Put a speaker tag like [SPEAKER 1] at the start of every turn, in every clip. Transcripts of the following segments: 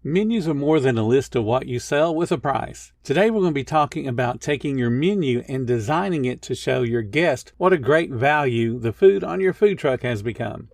[SPEAKER 1] Menus are more than a list of what you sell with a price. Today we're going to be talking about taking your menu and designing it to show your guests what a great value the food on your food truck has become.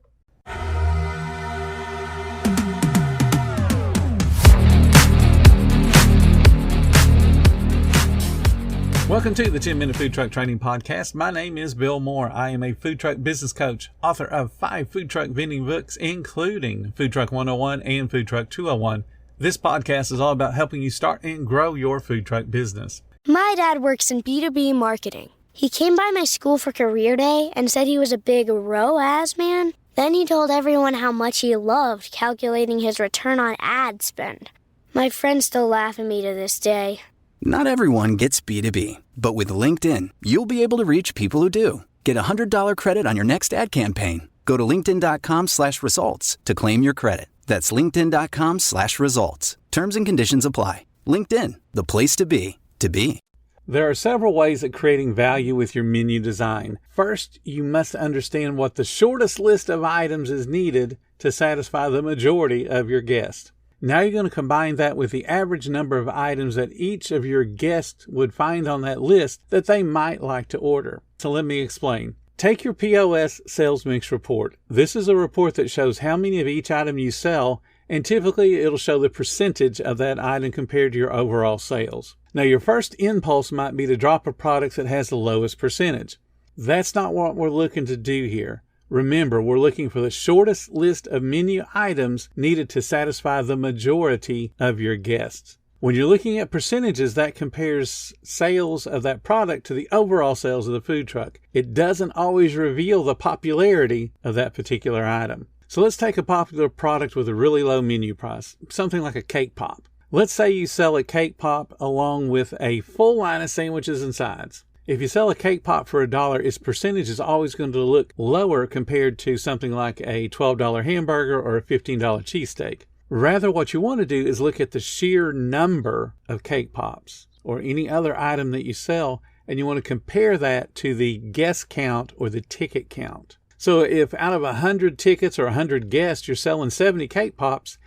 [SPEAKER 1] Welcome to the 10-Minute Food Truck Training Podcast. My name is Bill Moore. I am a food truck business coach, author of 5 food truck vending books, including Food Truck 101 and Food Truck 201. This podcast is all about helping you start and grow your food truck business.
[SPEAKER 2] My dad works in B2B marketing. He came by my school for career day and said he was a big ROAS man. Then he told everyone how much he loved calculating his return on ad spend. My friends still laugh at me to this day.
[SPEAKER 3] Not everyone gets B2B, but with LinkedIn, you'll be able to reach people who do. Get a $100 credit on your next ad campaign. Go to linkedin.com/results to claim your credit. That's linkedin.com/results. Terms and conditions apply. LinkedIn, the place to be, to be.
[SPEAKER 1] There are several ways of creating value with your menu design. First, you must understand what the shortest list of items is needed to satisfy the majority of your guests. Now you're going to combine that with the average number of items that each of your guests would find on that list that they might like to order. So let me explain. Take your POS sales mix report. This is a report that shows how many of each item you sell, and typically it'll show the percentage of that item compared to your overall sales. Now your first impulse might be to drop a product that has the lowest percentage. That's not what we're looking to do here. Remember, we're looking for the shortest list of menu items needed to satisfy the majority of your guests. When you're looking at percentages, that compares sales of that product to the overall sales of the food truck. It doesn't always reveal the popularity of that particular item. So let's take a popular product with a really low menu price, something like a cake pop. Let's say you sell a cake pop along with a full line of sandwiches and sides. If you sell a cake pop for $1, its percentage is always going to look lower compared to something like a $12 hamburger or a $15 cheesesteak. Rather, what you want to do is look at the sheer number of cake pops or any other item that you sell, and you want to compare that to the guest count or the ticket count. So if out of 100 tickets or 100 guests, you're selling 70 cake pops,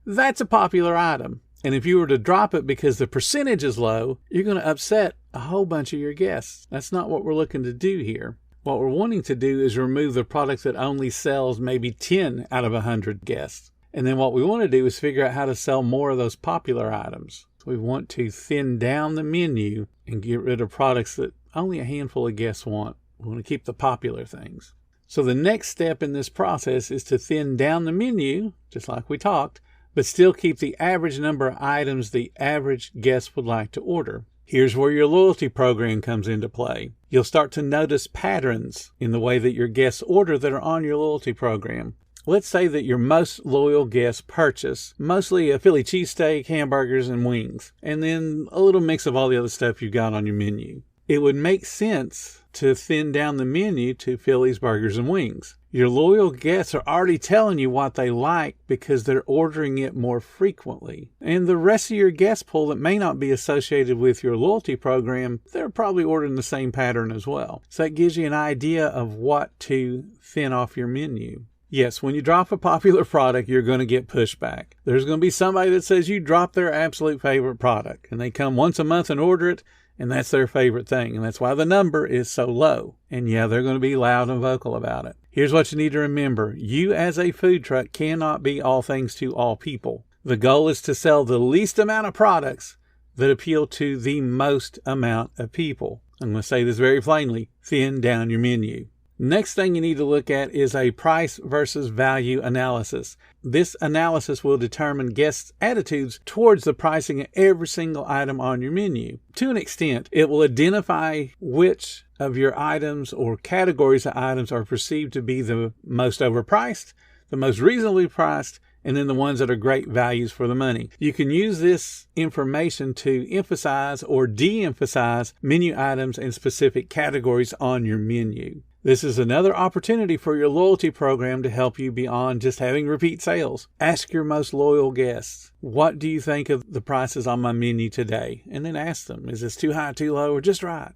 [SPEAKER 1] that's a popular item. And if you were to drop it because the percentage is low, you're going to upset a whole bunch of your guests. That's not what we're looking to do here. What we're wanting to do is remove the product that only sells maybe 10 out of 100 guests. And then what we want to do is figure out how to sell more of those popular items. So we want to thin down the menu and get rid of products that only a handful of guests want. We want to keep the popular things. So the next step in this process is to thin down the menu, just like we talked, but still keep the average number of items the average guest would like to order. Here's where your loyalty program comes into play. You'll start to notice patterns in the way that your guests order that are on your loyalty program. Let's say that your most loyal guests purchase mostly a Philly cheesesteak, hamburgers, and wings, and then a little mix of all the other stuff you've got on your menu. It would make sense to thin down the menu to Philly's burgers and wings. Your loyal guests are already telling you what they like because they're ordering it more frequently. And the rest of your guest pool that may not be associated with your loyalty program, they're probably ordering the same pattern as well. So that gives you an idea of what to thin off your menu. Yes, when you drop a popular product, you're going to get pushback. There's going to be somebody that says you dropped their absolute favorite product, and they come once a month and order it, and that's their favorite thing. And that's why the number is so low. And yeah, they're going to be loud and vocal about it. Here's what you need to remember. You as a food truck cannot be all things to all people. The goal is to sell the least amount of products that appeal to the most amount of people. I'm going to say this very plainly. Thin down your menu. Next thing you need to look at is a price versus value analysis. This analysis will determine guests' attitudes towards the pricing of every single item on your menu. To an extent, it will identify which of your items or categories of items are perceived to be the most overpriced, the most reasonably priced, and then the ones that are great values for the money. You can use this information to emphasize or de-emphasize menu items in specific categories on your menu. This is another opportunity for your loyalty program to help you beyond just having repeat sales. Ask your most loyal guests, what do you think of the prices on my menu today? And then ask them, is this too high, too low, or just right?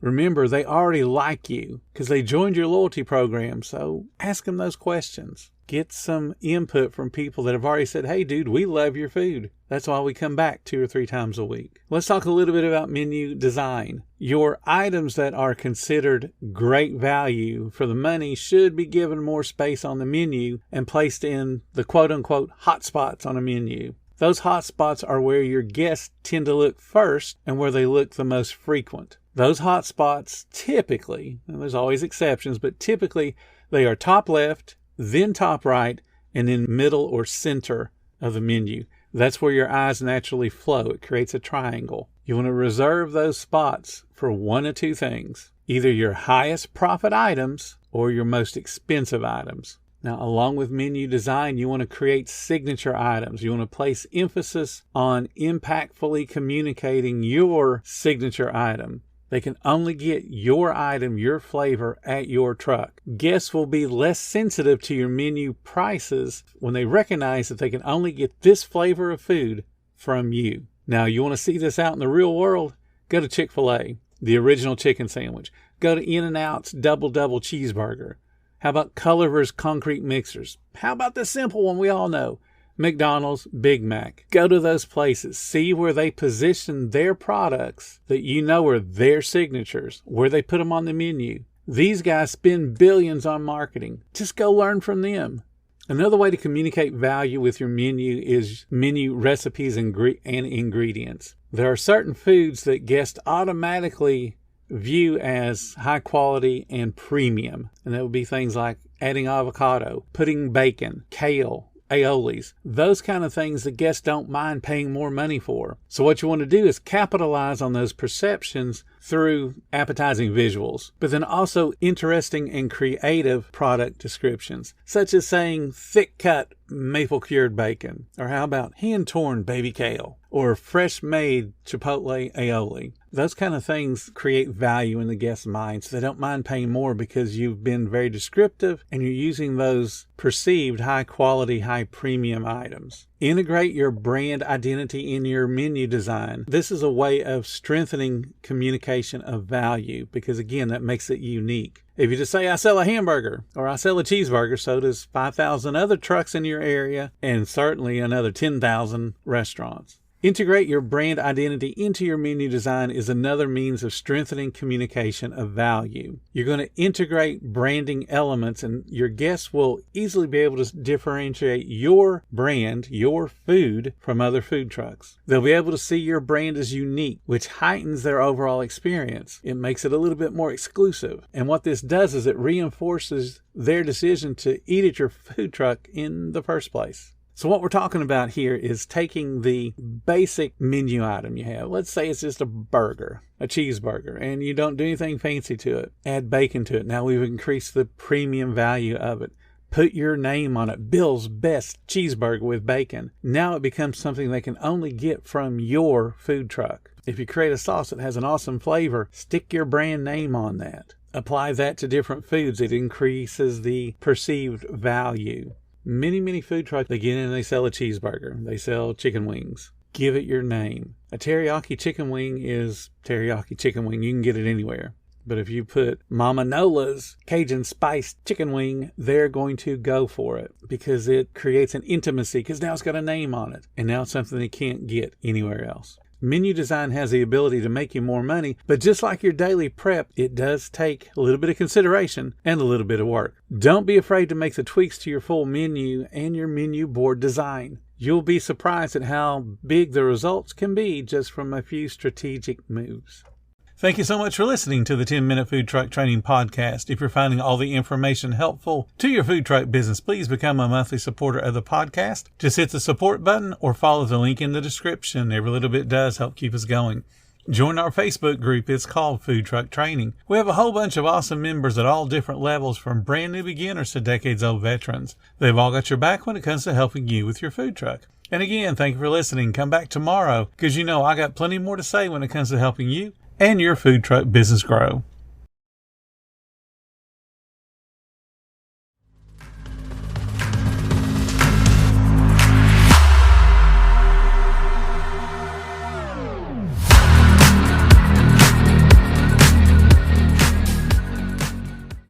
[SPEAKER 1] Remember, they already like you because they joined your loyalty program, so ask them those questions. Get some input from people that have already said, hey, dude, we love your food. That's why we come back 2 or 3 times a week. Let's talk a little bit about menu design. Your items that are considered great value for the money should be given more space on the menu and placed in the quote-unquote hot spots on a menu. Those hot spots are where your guests tend to look first and where they look the most frequent. Those hot spots typically, and there's always exceptions, but typically they are top left, then top right, and then middle or center of the menu. That's where your eyes naturally flow. It creates a triangle. You want to reserve those spots for one of 2 things, either your highest profit items or your most expensive items. Now, along with menu design, you want to create signature items. You want to place emphasis on impactfully communicating your signature item. They can only get your item, your flavor at your truck. Guests will be less sensitive to your menu prices when they recognize that they can only get this flavor of food from you. Now, you want to see this out in the real world? Go to Chick-fil-A, the original chicken sandwich. Go to In-N-Out's Double Cheeseburger. How about Culver's concrete mixers? How about the simple one we all know? McDonald's, Big Mac. Go to those places. See where they position their products that you know are their signatures, where they put them on the menu. These guys spend billions on marketing. Just go learn from them. Another way to communicate value with your menu is menu recipes and ingredients. There are certain foods that guests automatically view as high quality and premium. And that would be things like adding avocado, putting bacon, kale, aiolis, those kind of things the guests don't mind paying more money for. So what you want to do is capitalize on those perceptions through appetizing visuals, but then also interesting and creative product descriptions, such as saying thick cut maple cured bacon, or how about hand torn baby kale, or fresh made chipotle aioli. Those kind of things create value in the guest's mind, so they don't mind paying more because you've been very descriptive and you're using those perceived high quality, high premium items. Integrate your brand identity in your menu design. This is a way of strengthening communication of value because, again, that makes it unique. If you just say, I sell a hamburger or I sell a cheeseburger, so does 5,000 other trucks in your area and certainly another 10,000 restaurants. Integrate your brand identity into your menu design is another means of strengthening communication of value. You're going to integrate branding elements and your guests will easily be able to differentiate your brand, your food, from other food trucks. They'll be able to see your brand as unique, which heightens their overall experience. It makes it a little bit more exclusive. And what this does is it reinforces their decision to eat at your food truck in the first place. So what we're talking about here is taking the basic menu item you have. Let's say it's just a burger, a cheeseburger, and you don't do anything fancy to it. Add bacon to it. Now we've increased the premium value of it. Put your name on it. Bill's Best Cheeseburger with bacon. Now it becomes something they can only get from your food truck. If you create a sauce that has an awesome flavor, stick your brand name on that. Apply that to different foods. It increases the perceived value. Many food trucks, they get in and they sell a cheeseburger. They sell chicken wings. Give it your name. A teriyaki chicken wing is teriyaki chicken wing. You can get it anywhere. But if you put Mama Nola's Cajun Spiced Chicken Wing, they're going to go for it because it creates an intimacy because now it's got a name on it. And now it's something they can't get anywhere else. Menu design has the ability to make you more money, but just like your daily prep, it does take a little bit of consideration and a little bit of work. Don't be afraid to make the tweaks to your full menu and your menu board design. You'll be surprised at how big the results can be just from a few strategic moves. Thank you so much for listening to the 10-Minute Food Truck Training Podcast. If you're finding all the information helpful to your food truck business, please become a monthly supporter of the podcast. Just hit the support button or follow the link in the description. Every little bit does help keep us going. Join our Facebook group. It's called Food Truck Training. We have a whole bunch of awesome members at all different levels, from brand new beginners to decades-old veterans. They've all got your back when it comes to helping you with your food truck. And again, thank you for listening. Come back tomorrow because you know I got plenty more to say when it comes to helping you and your food truck business grow.